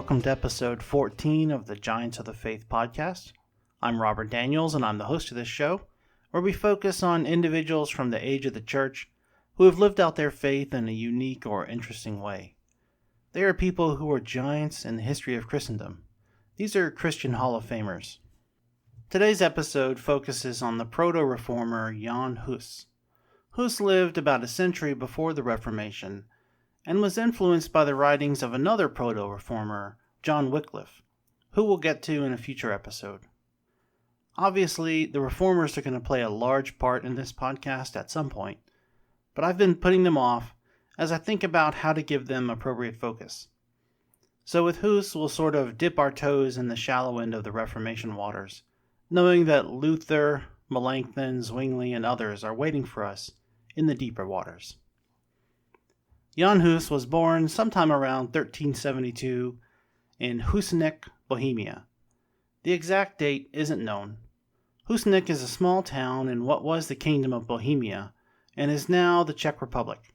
Welcome to episode 14 of the Giants of the Faith podcast. I'm Robert Daniels, and I'm the host of this show, where we focus on individuals from the age of the church who have lived out their faith in a unique or interesting way. They are people who are giants in the history of Christendom. These are Christian Hall of Famers. Today's episode focuses on the Proto-Reformer Jan Hus. Hus lived about a century before the Reformation and was influenced by the writings of another Proto-Reformer, John Wycliffe, who we'll get to in a future episode. Obviously, the Reformers are going to play a large part in this podcast at some point, but I've been putting them off as I think about how to give them appropriate focus. So with Hus, we'll sort of dip our toes in the shallow end of the Reformation waters, knowing that Luther, Melanchthon, Zwingli, and others are waiting for us in the deeper waters. Jan Hus was born sometime around 1372 in Husinec, Bohemia. The exact date isn't known. Husinec is a small town in what was the Kingdom of Bohemia and is now the Czech Republic.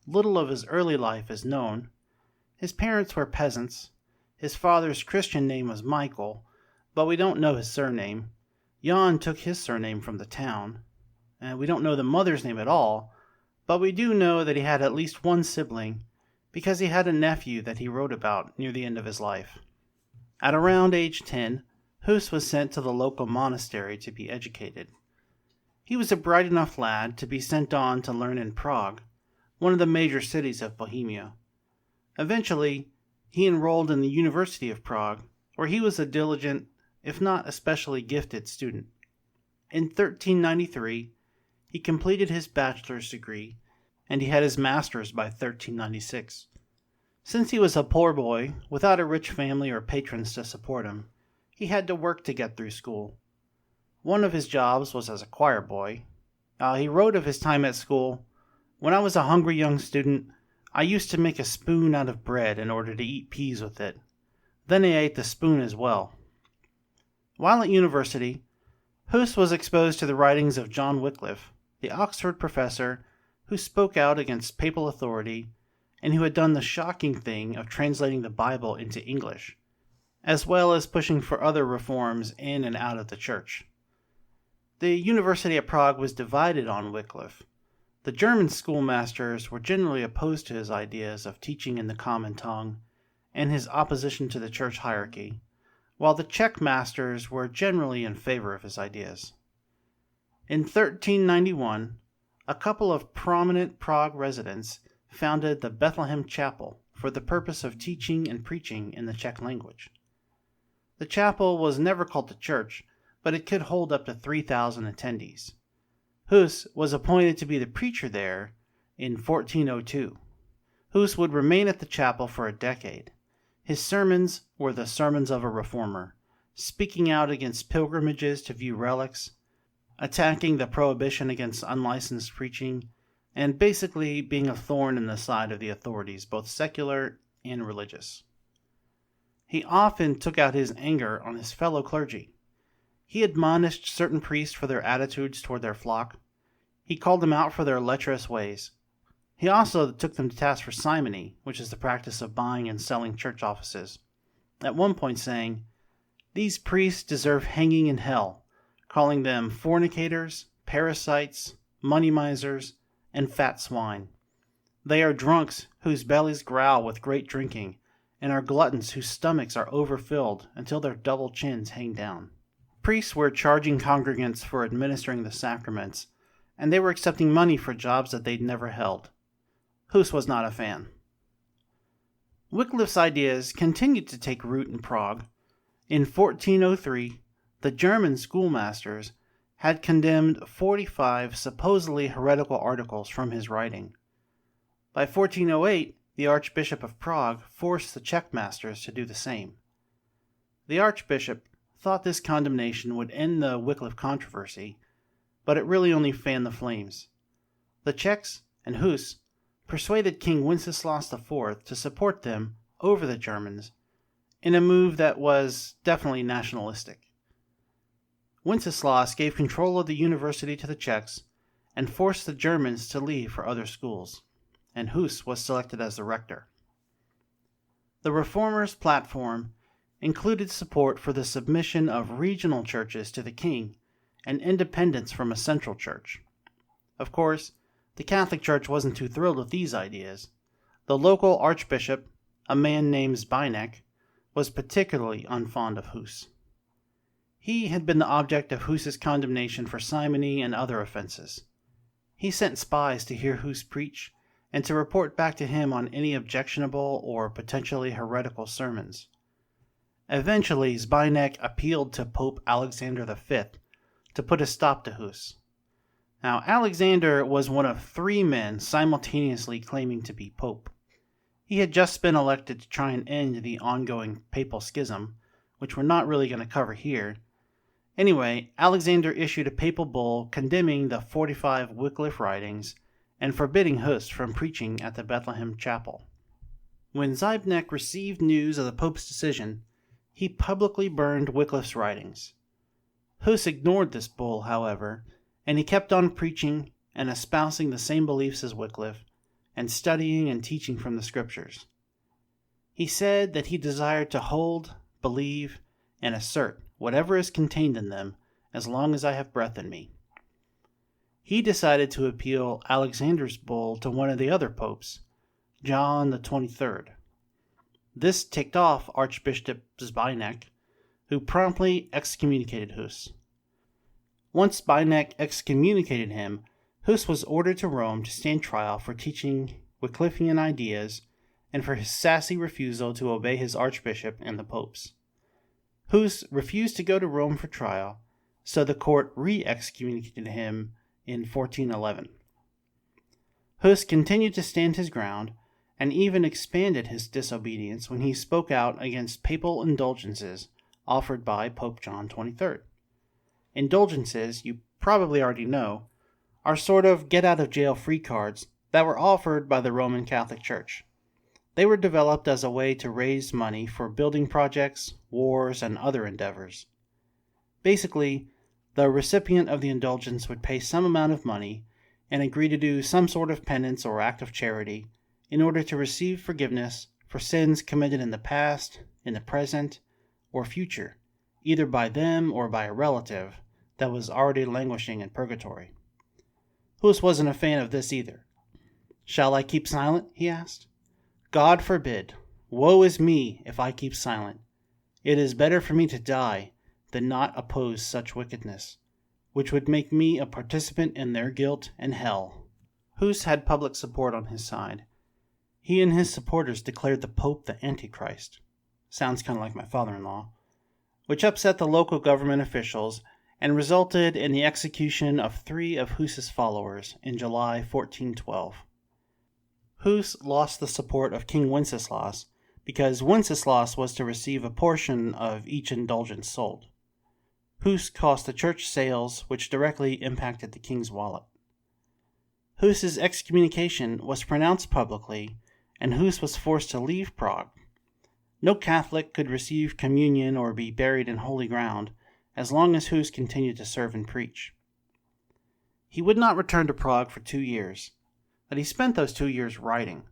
Little of his early life is known. His parents were peasants. His father's Christian name was Michael, but we don't know his surname. Jan took his surname from the town, and we don't know the mother's name at all, but we do know that he had at least one sibling because he had a nephew that he wrote about near the end of his life. At around age 10, Hus was sent to the local monastery to be educated. He was a bright enough lad to be sent on to learn in Prague, one of the major cities of Bohemia. Eventually, he enrolled in the University of Prague, where he was a diligent, if not especially gifted, student. In 1393, he completed his bachelor's degree, and he had his master's by 1396. Since he was a poor boy, without a rich family or patrons to support him, he had to work to get through school. One of his jobs was as a choir boy. He wrote of his time at school, "When I was a hungry young student, I used to make a spoon out of bread in order to eat peas with it. Then I ate the spoon as well." While at university, Hus was exposed to the writings of John Wycliffe, the Oxford professor who spoke out against papal authority and who had done the shocking thing of translating the Bible into English, as well as pushing for other reforms in and out of the church. The University at Prague was divided on Wycliffe. The German schoolmasters were generally opposed to his ideas of teaching in the common tongue and his opposition to the church hierarchy, while the Czech masters were generally in favor of his ideas. In 1391, a couple of prominent Prague residents founded the Bethlehem Chapel for the purpose of teaching and preaching in the Czech language. The chapel was never called a church, but it could hold up to 3,000 attendees. Hus was appointed to be the preacher there in 1402. Hus would remain at the chapel for a decade. His sermons were the sermons of a reformer, speaking out against pilgrimages to view relics, attacking the prohibition against unlicensed preaching, and basically being a thorn in the side of the authorities, both secular and religious. He often took out his anger on his fellow clergy. He admonished certain priests for their attitudes toward their flock. He called them out for their lecherous ways. He also took them to task for simony, which is the practice of buying and selling church offices, at one point saying, "These priests deserve hanging in hell," calling them fornicators, parasites, money misers, and fat swine. They are drunks whose bellies growl with great drinking, and are gluttons whose stomachs are overfilled until their double chins hang down. Priests were charging congregants for administering the sacraments, and they were accepting money for jobs that they'd never held. Hus was not a fan. Wycliffe's ideas continued to take root in Prague. In 1403, the German schoolmasters had condemned 45 supposedly heretical articles from his writing. By 1408, the Archbishop of Prague forced the Czech masters to do the same. The Archbishop thought this condemnation would end the Wycliffe controversy, but it really only fanned the flames. The Czechs and Hus persuaded King Wenceslaus IV to support them over the Germans in a move that was definitely nationalistic. Wenceslaus gave control of the university to the Czechs and forced the Germans to leave for other schools, and Hus was selected as the rector. The Reformers' platform included support for the submission of regional churches to the king and independence from a central church. Of course, the Catholic Church wasn't too thrilled with these ideas. The local archbishop, a man named Zwingli, was particularly unfond of Hus. He had been the object of Hus's condemnation for simony and other offenses. He sent spies to hear Hus preach and to report back to him on any objectionable or potentially heretical sermons. Eventually, Zwingli appealed to Pope Alexander V to put a stop to Hus. Now, Alexander was one of 3 men simultaneously claiming to be pope. He had just been elected to try and end the ongoing papal schism, which we're not really going to cover here. Anyway, Alexander issued a papal bull condemning the 45 Wycliffe writings and forbidding Hus from preaching at the Bethlehem chapel. When Zwingli received news of the pope's decision, he publicly burned Wycliffe's writings. Hus ignored this bull, however, and he kept on preaching and espousing the same beliefs as Wycliffe, and studying and teaching from the scriptures. He said that he desired to hold, believe, and assert whatever is contained in them as long as I have breath in me. He decided to appeal Alexander's bull to one of the other popes, John the 23rd. This ticked off Archbishop Zwingli, who promptly excommunicated Hus. Once Zwingli excommunicated him, Hus was ordered to Rome to stand trial for teaching Wycliffian ideas and for his sassy refusal to obey his archbishop and the popes. Hus refused to go to Rome for trial, so the court re-excommunicated him in 1411. Hus continued to stand his ground and even expanded his disobedience when he spoke out against papal indulgences offered by Pope John XXIII. Indulgences, you probably already know, are sort of get-out-of-jail-free cards that were offered by the Roman Catholic Church. They were developed as a way to raise money for building projects, wars, and other endeavors. Basically, the recipient of the indulgence would pay some amount of money and agree to do some sort of penance or act of charity in order to receive forgiveness for sins committed in the past, in the present, or future, either by them or by a relative that was already languishing in purgatory. Hus wasn't a fan of this either. "Shall I keep silent?" he asked. "God forbid. Woe is me if I keep silent. It is better for me to die than not oppose such wickedness, which would make me a participant in their guilt and hell." Hus had public support on his side. He and his supporters declared the Pope the Antichrist. Sounds kind of like my father-in-law. Which upset the local government officials and resulted in the execution of 3 of Hus's followers in July 1412. Hus lost the support of King Wenceslaus because Wenceslaus was to receive a portion of each indulgence sold. Hus cost the church sales, which directly impacted the king's wallet. Hus's excommunication was pronounced publicly, and Hus was forced to leave Prague. No Catholic could receive communion or be buried in holy ground as long as Hus continued to serve and preach. He would not return to Prague for 2 years, but he spent those 2 years writing.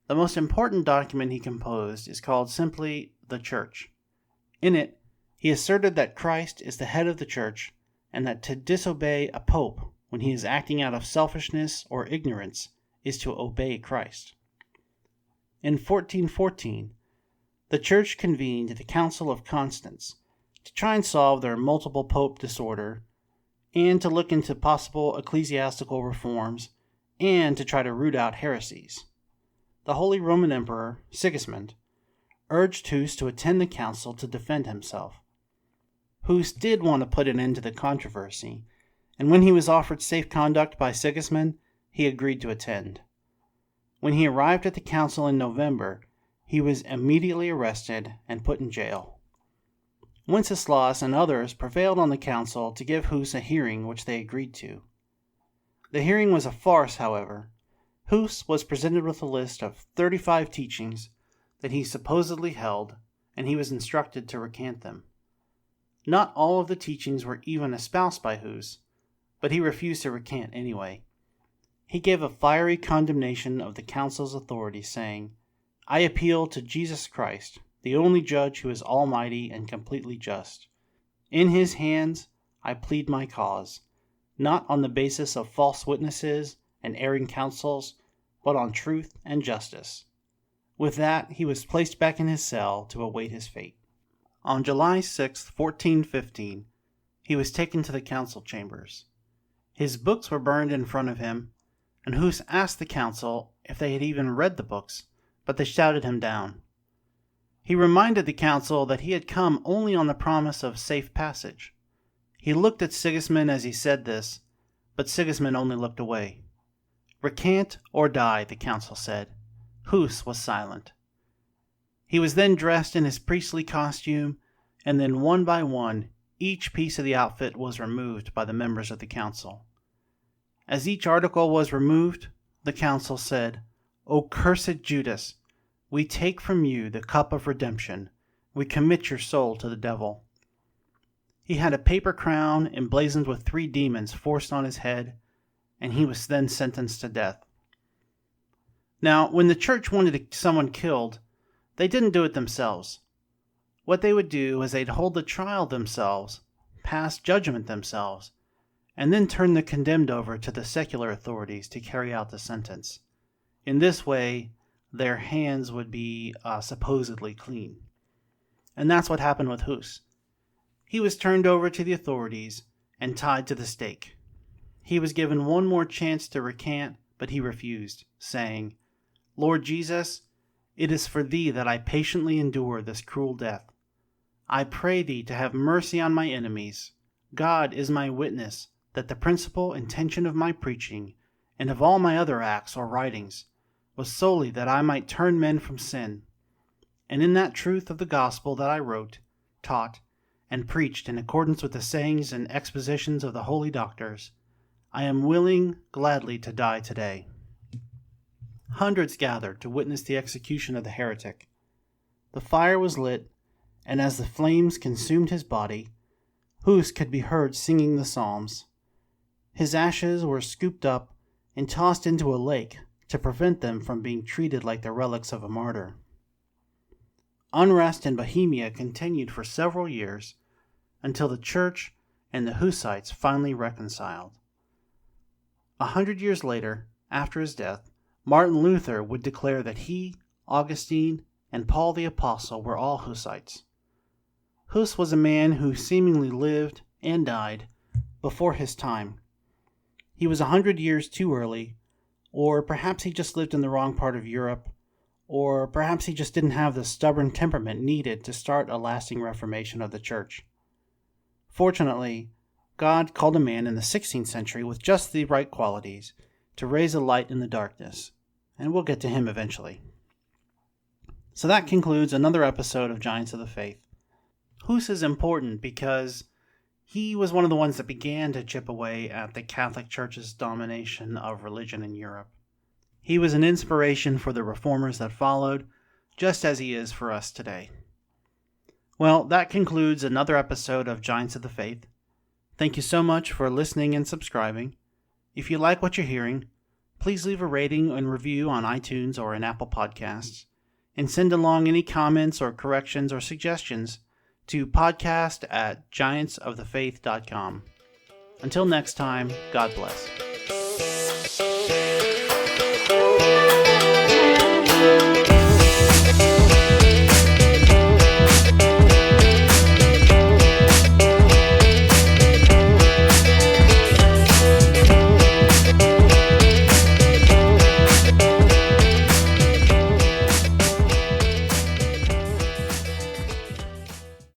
The most important document he composed is called simply The Church. In it, he asserted that Christ is the head of the Church and that to disobey a pope when he is acting out of selfishness or ignorance is to obey Christ. In 1414, the Church convened the Council of Constance to try and solve their multiple pope disorder and to look into possible ecclesiastical reforms and to try to root out heresies. The Holy Roman Emperor, Sigismund, urged Hus to attend the council to defend himself. Hus did want to put an end to the controversy, and when he was offered safe conduct by Sigismund, he agreed to attend. When he arrived at the council in November, he was immediately arrested and put in jail. Wenceslaus and others prevailed on the council to give Hus a hearing, which they agreed to. The hearing was a farce, however. Hus was presented with a list of 35 teachings that he supposedly held, and he was instructed to recant them. Not all of the teachings were even espoused by Hus, but he refused to recant anyway. He gave a fiery condemnation of the council's authority, saying, I appeal to Jesus Christ, the only judge who is almighty and completely just. In his hands I plead my cause, not on the basis of false witnesses and erring counsels, but on truth and justice. With that, he was placed back in his cell to await his fate. On July 6, 1415, he was taken to the council chambers. His books were burned in front of him, and Hus asked the council if they had even read the books, but they shouted him down. He reminded the council that he had come only on the promise of safe passage. He looked at Sigismund as he said this, but Sigismund only looked away. "Recant or die," the council said. Hus was silent. He was then dressed in his priestly costume, and then one by one, each piece of the outfit was removed by the members of the council. As each article was removed, the council said, "O cursed Judas, we take from you the cup of redemption. We commit your soul to the devil." He had a paper crown emblazoned with 3 demons forced on his head, and he was then sentenced to death. Now, when the church wanted someone killed, they didn't do it themselves. What they would do is they'd hold the trial themselves, pass judgment themselves, and then turn the condemned over to the secular authorities to carry out the sentence. In this way, their hands would be supposedly clean. And that's what happened with Hus. He was turned over to the authorities and tied to the stake. He was given one more chance to recant, but he refused, saying, "Lord Jesus, it is for thee that I patiently endure this cruel death. I pray thee to have mercy on my enemies. God is my witness that the principal intention of my preaching and of all my other acts or writings was solely that I might turn men from sin. And in that truth of the gospel that I wrote, taught, and preached in accordance with the sayings and expositions of the holy doctors, I am willing gladly to die today." Hundreds gathered to witness the execution of the heretic. The fire was lit, and as the flames consumed his body, Hus could be heard singing the psalms. His ashes were scooped up and tossed into a lake to prevent them from being treated like the relics of a martyr. Unrest in Bohemia continued for several years until the church and the Hussites finally reconciled. 100 years later, after his death, Martin Luther would declare that he, Augustine, and Paul the Apostle were all Hussites. Hus was a man who seemingly lived and died before his time. He was 100 years too early, or perhaps he just lived in the wrong part of Europe, or perhaps he just didn't have the stubborn temperament needed to start a lasting reformation of the church. Fortunately, God called a man in the 16th century with just the right qualities to raise a light in the darkness, and we'll get to him eventually. So that concludes another episode of Giants of the Faith. Hus is important because he was one of the ones that began to chip away at the Catholic Church's domination of religion in Europe. He was an inspiration for the reformers that followed, just as he is for us today. Well, that concludes another episode of Giants of the Faith. Thank you so much for listening and subscribing. If you like what you're hearing, please leave a rating and review on iTunes or in Apple Podcasts, and send along any comments or corrections or suggestions to podcast@giantsofthefaith.com. Until next time, God bless.